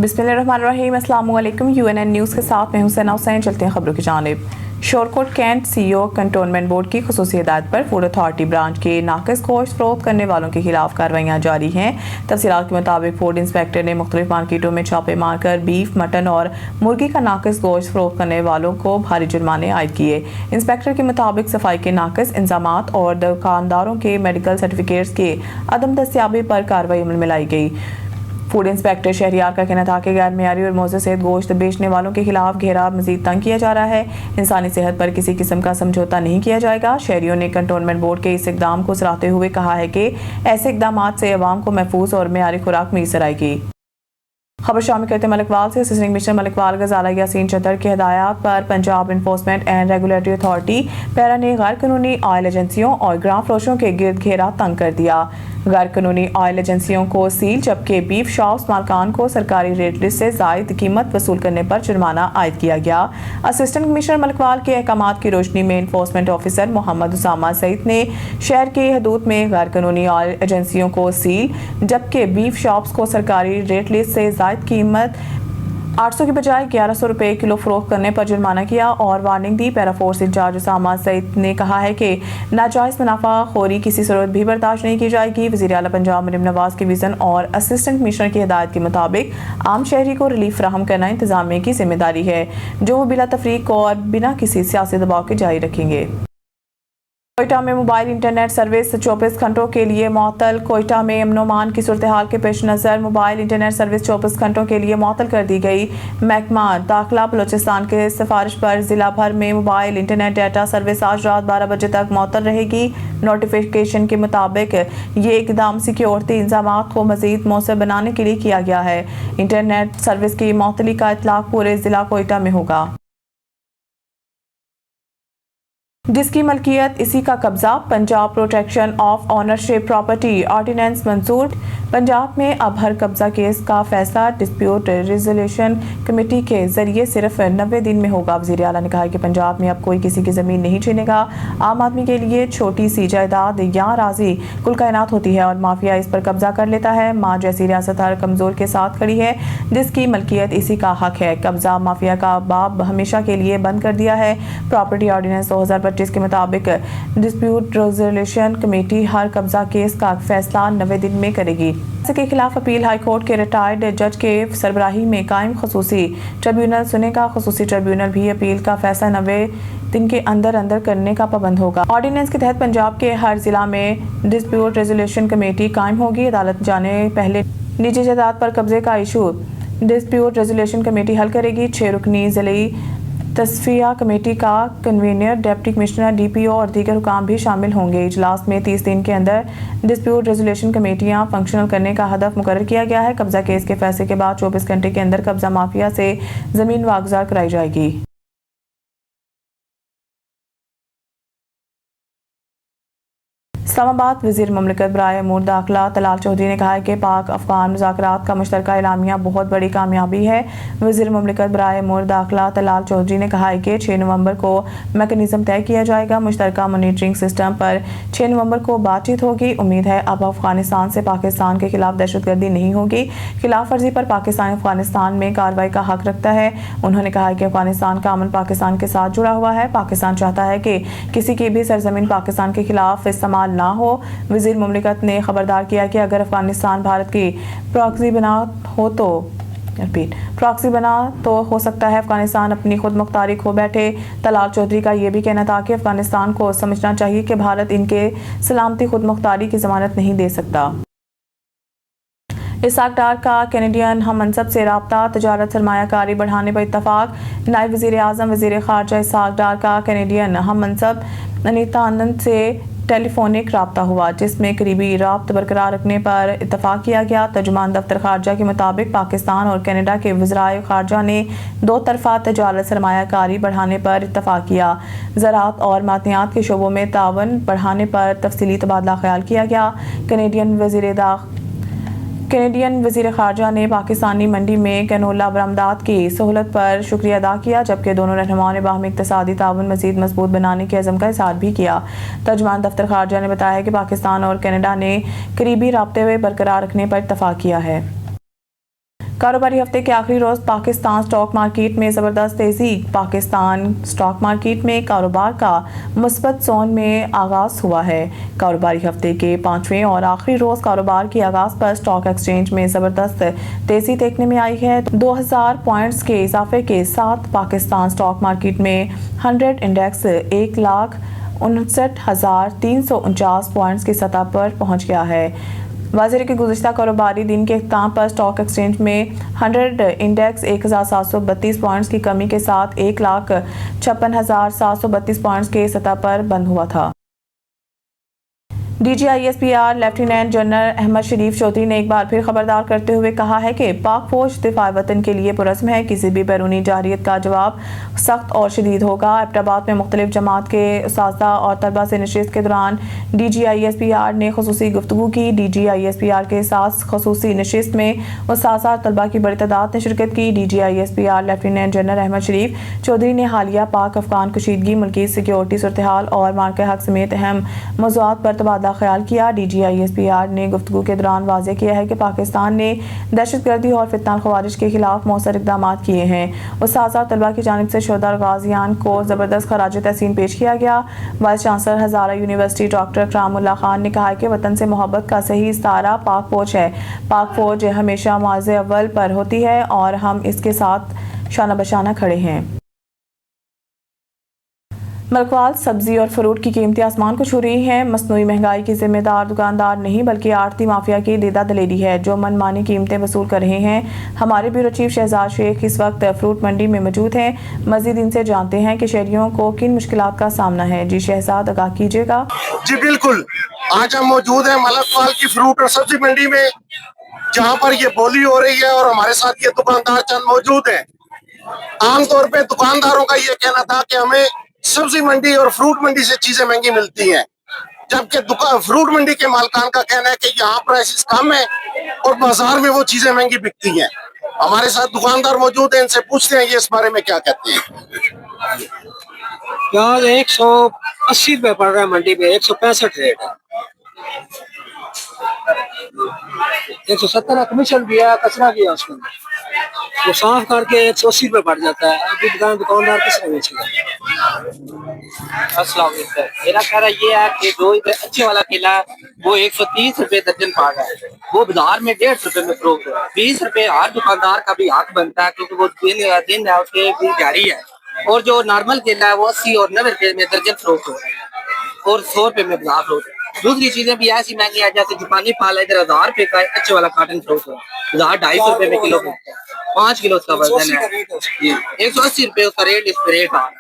बिस्मिल्लाहिर्रहमानिर्रहीम। अस्सलाम वालेकुम। UNN न्यूज़ के साथ मैं हूं सना हुसैन। चलते हैं खबरों की जानिब। Shorkot cantt CEO cantonment board की खुसूसी हिदायत पर फूड अथॉरिटी ब्रांच के नाकिस गोश्त फरोख्त करने वालों के खिलाफ कार्रवाइयाँ जारी हैं। तफसीलात के मुताबिक फूड इंस्पेक्टर ने मुख्तलिफ मार्केटों में छापे मारकर बीफ, मटन और मुर्गी का नाकिस गोश्त फरोख्त करने वालों को भारी जुर्माने आयद किए। इंस्पेक्टर के मुताबिक सफाई के नाकिस इंतजामात और दुकानदारों के मेडिकल सर्टिफिकेट्स के अदम दस्तियाबी पर कार्रवाई अमल में लाई गई। फूड इंस्पेक्टर शहरियार का कहना था कि गैर मेयारी और मौजूद सेहत गोश्त बेचने वालों के खिलाफ घेरा मजीद तंग किया जा रहा है। इंसानी सेहत पर किसी किस्म का समझौता नहीं किया जाएगा। शहरियों ने कंटोनमेंट बोर्ड के इस इकदाम को सराहते हुए कहा है कि ऐसे इकदाम से अवाम को महफूज और मेयारी खुराक मैसर आएगी। खबर शामिल करते मलिकवाल से। असिस्टेंट कमिश्नर मलिकवाल गजाला यासीन चतर की हिदायत पर Punjab enforcement and regulatory authority para ने गैर कानूनी ऑयल एजेंसियों और ग्राम फरोशों के गिर्द घेरा तंग कर दिया। गैर कानूनी ऑयल एजेंसियों को सील, जबकि बीफ शॉप्स मालकान को सरकारी रेट लिस्ट से जायद कीमत वसूल करने पर जुर्माना आयद किया गया। असिस्टेंट कमिश्नर मलिकवाल के अहकामात की रोशनी में इन्फोर्समेंट ऑफिसर मोहम्मद उसामा सईद ने शहर के हदूद में गैर कानूनी ऑयल एजेंसियों को सील, जबकि बीफ शॉप्स को सरकारी रेट लिस्ट से जायद कीमत 800 की बजाय 1100 रुपए किलो फरोख्त करने पर जुर्माना किया और वार्निंग दी। Para force incharge Usama Saeed ने कहा है कि नाजायज मुनाफा खोरी किसी सूरत भी बर्दाश्त नहीं की जाएगी। वज़ीर आला पंजाब मरीम नवाज के विजन और असिस्टेंट कमिश्नर की हिदायत के मुताबिक आम शहरी को रिलीफ फराहम करना इंतजामिया की जिम्मेदारी है, जो वो बिला तफरीक और बिना किसी सियासी दबाव के जारी रखेंगे। कोयटा में मोबाइल इंटरनेट सर्विस 24 घंटों के लिए मअतल। कोयटा में अमन-ओ-अमान की सूरत हाल के पेश नज़र मोबाइल इंटरनेट सर्विस 24 घंटों के लिए मअतल कर दी गई। महकमा दाखिला बलोचिस्तान के सिफारिश पर जिला भर में मोबाइल इंटरनेट डाटा सर्विस आज रात 12 बजे तक मअतल रहेगी। नोटिफिकेशन के मुताबिक ये इकदाम सिक्योरिटी इंतजामात को मजीद मौसर बनाने के लिए किया गया है। इंटरनेट सर्विस की मअतली का इतलाक पूरे जिला कोयटा में होगा। जिसकी मलकियत इसी का कब्जा। Punjab protection of ownership property ordinance मंजूर। पंजाब में अब हर कब्जा केस का फैसला डिस्प्यूट रेजोल्यूशन कमेटी के जरिए सिर्फ 90 दिन में होगा। वज़ीर आला ने कहा कि पंजाब में अब कोई किसी की ज़मीन नहीं छीनेगा। आम आदमी के लिए छोटी सी जायदाद या राजी कुल कायनात होती है और माफिया इस पर कब्जा कर लेता है। माँ जैसी रियासत हर कमज़ोर के साथ खड़ी है, जिसकी मलकियत इसी का हक है। कब्जा माफिया का बाब हमेशा के लिए बंद कर दिया है। प्रॉपर्टी ऑर्डिनेंस 2025 के मुताबिक डिस्प्यूट रेजोल्यूशन कमेटी हर कब्जा केस का फैसला 90 दिन में करेगी। के खिलाफ अपील हाई कोर्ट के रिटायर्ड जज के सरबराही में कायम खसूसी ट्रिब्यूनल सुनेगा। खसूसी ट्रिब्यूनल भी अपील का फैसला 90 दिन के अंदर अंदर करने का पाबंद होगा। ऑर्डिनेंस के तहत पंजाब के हर जिला में डिस्प्यूट रेजोल्यूशन कमेटी कायम होगी। अदालत जाने पहले निजी जायदाद पर कब्जे का इशू डिस्प्यूट रेजोल्यूशन कमेटी हल करेगी। 6 रुकनी जिले तस्फिया कमेटी का कन्वीनर, डिप्टी कमिश्नर, DPO और दीगर हुकाम भी शामिल होंगे। इजलास में 30 दिन के अंदर डिस्प्यूट रेजोल्यूशन कमेटियां फंक्शनल करने का हदफ मुकर्रर किया गया है। कब्जा केस के फैसले के बाद 24 घंटे के अंदर कब्जा माफिया से जमीन वागजार कराई जाएगी। इस्लामाबाद वज़ीर मुमलिकत बराए अमूर दाखिला तलाल चौधरी ने कहा है कि पाक अफगान मुज़ाकरात का मुश्तरका एलामिया बहुत बड़ी कामयाबी है। वज़ीर मुमलिकत बराए अमूर दाखिला तलाल चौधरी ने कहा है कि 6 नवंबर को मैकेनिज़्म तय किया जाएगा। मुश्तरका मॉनिटरिंग सिस्टम पर 6 नवंबर को बातचीत होगी। उम्मीद है अब अफगानिस्तान से पाकिस्तान के खिलाफ दहशतगर्दी नहीं होगी। खिलाफ वर्जी पर पाकिस्तान अफगानिस्तान में कार्रवाई का हक रखता है। उन्होंने कहा है कि अफगानिस्तान का अमन पाकिस्तान के साथ जुड़ा हुआ है। पाकिस्तान चाहता है कि किसी की भी सरजमीन पाकिस्तान के खिलाफ इस्तेमाल ना हो। वज़ीर मुमलिकत ने खबरदार किया कि अगर अफगानिस्तान भारत की प्रॉक्सी बना तो हो सकता है अफगानिस्तान अपनी खुद मुख्तारी खो बैठे। तलाल चौधरी का यह भी कहना था कि अफगानिस्तान को समझना चाहिए कि भारत इनके सलामती खुद मुख्तारी की जमानत नहीं दे सकता। इसाक डार का कैनेडियन हम मनसब से राब्ता। तजारत सरमायाकारी बढ़ाने पर इत्तफाक। नायब वज़ीर आज़म वज़ीर ख़ारजा इसाक डार का कैनेडियन हम मनसब अनीता आनंद से टेलीफोनिक राब्ता हुआ, जिसमें करीबी राब्त बरकरार रखने पर इत्तफाक किया गया। तर्जुमान दफ्तर खारजा के मुताबिक पाकिस्तान और कनाडा के वज़राए खारजा ने 2 तरफ़ा तजारत सरमायाकारी बढ़ाने पर इत्तफाक किया। ज़राअत और मादनियात के शोबों में तावन बढ़ाने पर तफसीली तबादला ख्याल किया गया। कैनेडियन वज़ीर ख़ारजा ने पाकिस्तानी मंडी में कैनोला बरामदात की सहूलत पर शुक्रिया अदा किया, जबकि दोनों रहनुमाओं ने बाहमी इक़्तिसादी ताउन मज़ीद मजबूत बनाने के अज़म का इज़हार भी किया। तर्जुमान दफ्तर ख़ारजा ने बताया कि पाकिस्तान और कनाडा ने करीबी राब्ते बरकरार रखने पर इत्तफ़ाक किया है। कारोबारी हफ्ते के आखिरी रोज पाकिस्तान स्टॉक मार्केट में ज़बरदस्त तेज़ी। पाकिस्तान स्टॉक मार्केट में कारोबार का मुस्बत जोन में आगाज़ हुआ है। कारोबारी हफ्ते के 5वें और आखिरी रोज कारोबार के आगाज़ पर स्टॉक एक्सचेंज में ज़बरदस्त तेज़ी देखने में आई है। 2000 पॉइंट्स के इजाफे के साथ पाकिस्तान स्टॉक मार्केट में 100 इंडेक्स 1,59,349 पॉइंट्स की सतह पर पहुंच गया है। वाज़ेह कि गुज़िश्ता कारोबारी दिन के इख्तिताम पर स्टॉक एक्सचेंज में 100 इंडेक्स 1,732 पॉइंट्स की कमी के साथ 1,56,732 पॉइंट्स के सतह पर बंद हुआ था। DGISPR लेफ्टिनेंट जनरल अहमद शरीफ चौधरी ने एक बार फिर खबरदार करते हुए कहा है कि पाक फौज दिफा वतन के लिए पुरज़्म है। किसी भी बैरूनी जारियत का जवाब सख्त और शदीद होगा। एबटाबाद में मुख्तलिफ जमात के उस्ताज़ा और तलबा से नशिस्त के दौरान DGISPR ने खुसूसी गुफ्तगू की। DGISPR के साथ खुसूसी नशिस्त में उस्ताज़ा और तलबा की बड़ी तादाद ने शिरकत की। DGISPR लेफ्टिनेंट जनरल अहमद शरीफ चौधरी ने हालिया पाक अफगान कशीदगी, मुल्की सिक्योरिटी सूरत हाल और मार्के हक समेत अहम मौज़ूआत पर तबादला ख्याल किया। DGISPR ने गुफ्तगू के दौरान वाज़ेह किया है कि पाकिस्तान ने दहशतगर्दी और फितना ख्वारिज के खिलाफ मौसर इक़दाम किए हैं। उस्ताज़ा और तलबा की जानिब से शोहदा और गाज़ियान को ज़बरदस्त खराज तहसीन पेश किया गया। वाइस चांसलर हज़ारा यूनिवर्सिटी डॉक्टर करामुल्लाह खान ने कहा कि वतन से मोहब्बत का सही इस्तारा पाक फौज है। पाक फौज हमेशा माज़े अव्वल पर होती है और हम इसके साथ शाना बशाना खड़े हैं। मलकवाल सब्जी और फ्रूट की कीमतें आसमान को छू रही हैं। मसनूई महंगाई की जिम्मेदार दुकानदार नहीं बल्कि आड़ती माफिया की देदा दलेरी है जो मनमानी कीमतें वसूल कर रहे हैं। हमारे ब्यूरो चीफ शहजाद शेख इस वक्त फ्रूट मंडी में मौजूद हैं। मजीद इनसे जानते हैं कि शहरियों को किन मुश्किलात का सामना है। जी शहजाद, आगाह कीजिएगा। जी बिल्कुल, आज हम मौजूद हैं मलकवाल की फ्रूट और सब्जी मंडी में, जहां पर ये बोली हो रही है और हमारे साथ ये दुकानदार चंद मौजूद हैं। आमतौर पे दुकानदारों का ये कहना था कि हमें सब्जी मंडी और फ्रूट मंडी से चीजें महंगी मिलती हैं, जबकि फ्रूट मंडी के मालकान का कहना है कि यहाँ प्राइसेस कम है और बाजार में वो चीजें महंगी बिकती हैं। हमारे साथ दुकानदार मौजूद हैं, इनसे पूछते हैं ये इस बारे में क्या कहते हैं। प्याज 180 रुपए पड़ रहा है मंडी में, 165 रेट है। 170 का कमीशन दिया, कचरा दिया उसको, वो साफ करके 180 रुपए पड़ जाता है। अभी दुकानदार किस तरह बेचेगा? अस्सलाम वालेकुम। मेरा कहना ये है कि जो इधर अच्छे वाला केला है वो 130 रुपए दर्जन पड़ रहा है, वो बाजार में 150 रुपए में फरोख्त है। 20 रुपए हर दुकानदार का भी हक बनता है क्योंकि वो दिन है, उसके भी दिहाड़ी है। और जो नॉर्मल केला है वो 80 और 90 रुपए में दर्जन फरोख्त हो रहा है और 100 रुपए में बाजार फरोख्त है। दूसरी चीजें भी ऐसी महंगी है, जैसे जापानी फल है इधर 1000 रुपए का अच्छे वाला काटन फरोख्त है, 250 रुपए में किलो मिलता है। 5 किलो उसका वजन है, 180 रुपए उसका रेट, इस पे रेट आ रहा है।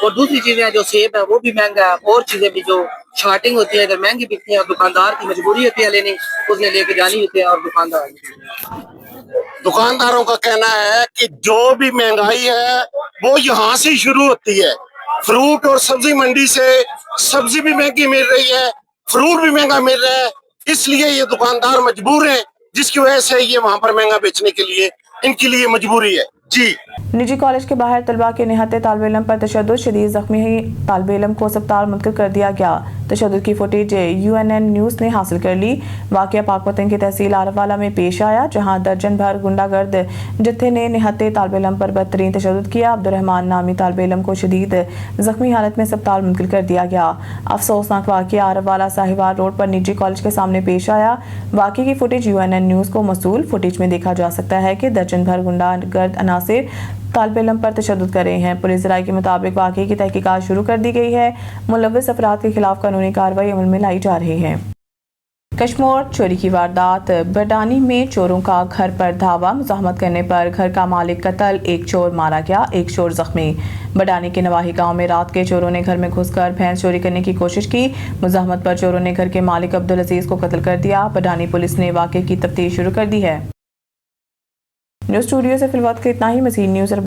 और दूसरी चीजें जो सेब है वो भी महंगा है, और चीजें भी जो शार्टिंग होती है इधर महंगी बिकती है और दुकानदार की मजबूरी होती है लेनी, उसने लेके जानी होती है। और दुकानदारों का कहना है कि जो भी महंगाई है वो यहाँ से शुरू होती है। फ्रूट और सब्जी मंडी से सब्जी भी महंगी मिल रही है, फ्रूट भी महंगा मिल रहा है, इसलिए ये दुकानदार मजबूर हैं, जिसकी वजह से ये वहाँ पर महंगा बेचने के लिए इनके लिए मजबूरी है। जी। निजी कॉलेज के बाहर तलबा के निहत्ते तालिब इल्म पर तशद्दुद, शदीद जख्मी तालिब इल्म को अस्पताल मुंतकिल कर दिया गया। तशद्दुद की फुटेज UNN न्यूज़ ने हासिल कर ली। वाक़या पाकपतन की तहसील आरफवाला में पेश आया, जहाँ दर्जन भर गुंडागर्द जत्थे ने निहत्ते तालिब इल्म पर बदतरीन तशद्दुद किया। अब्दुर्रहमान नामी तालिब इल्म को शदीद जख्मी हालत में अस्पताल मुंतकिल कर दिया गया। अफसोसनाक वाक़या आरफवाला साहिवाल रोड पर निजी कॉलेज के सामने पेश आया। वाक़े की फुटेज UNN न्यूज़ को मौसूल फुटेज में देखा जा सकता है कि दर्जन भर गुंडागर्द अनासिर तालिब इल्म पर तशद्दुद कर रहे हैं। पुलिस राय के मुताबिक वाक़े की तहकीकात शुरू कर दी गई है। मुलव्विस अफराद के खिलाफ कानूनी कार्रवाई अमल में लाई जा रही है। कश्मोर चोरी की वारदात, बडानी में चोरों का घर पर धावा, मुज़ाहमत करने पर घर का मालिक कत्ल, एक चोर मारा गया, एक चोर जख्मी। बडानी के नवाही गांव में रात के चोरों ने घर में घुसकर भैंस चोरी करने की कोशिश की। मुज़ाहमत पर चोरों ने घर के मालिक अब्दुल अजीज को कत्ल कर दिया। बडानी पुलिस ने वाक़े की तफ्तीश शुरू कर दी है। न्यूज़ स्टूडियो से फिलहाल इतना ही। मज़ीद न्यूज़ और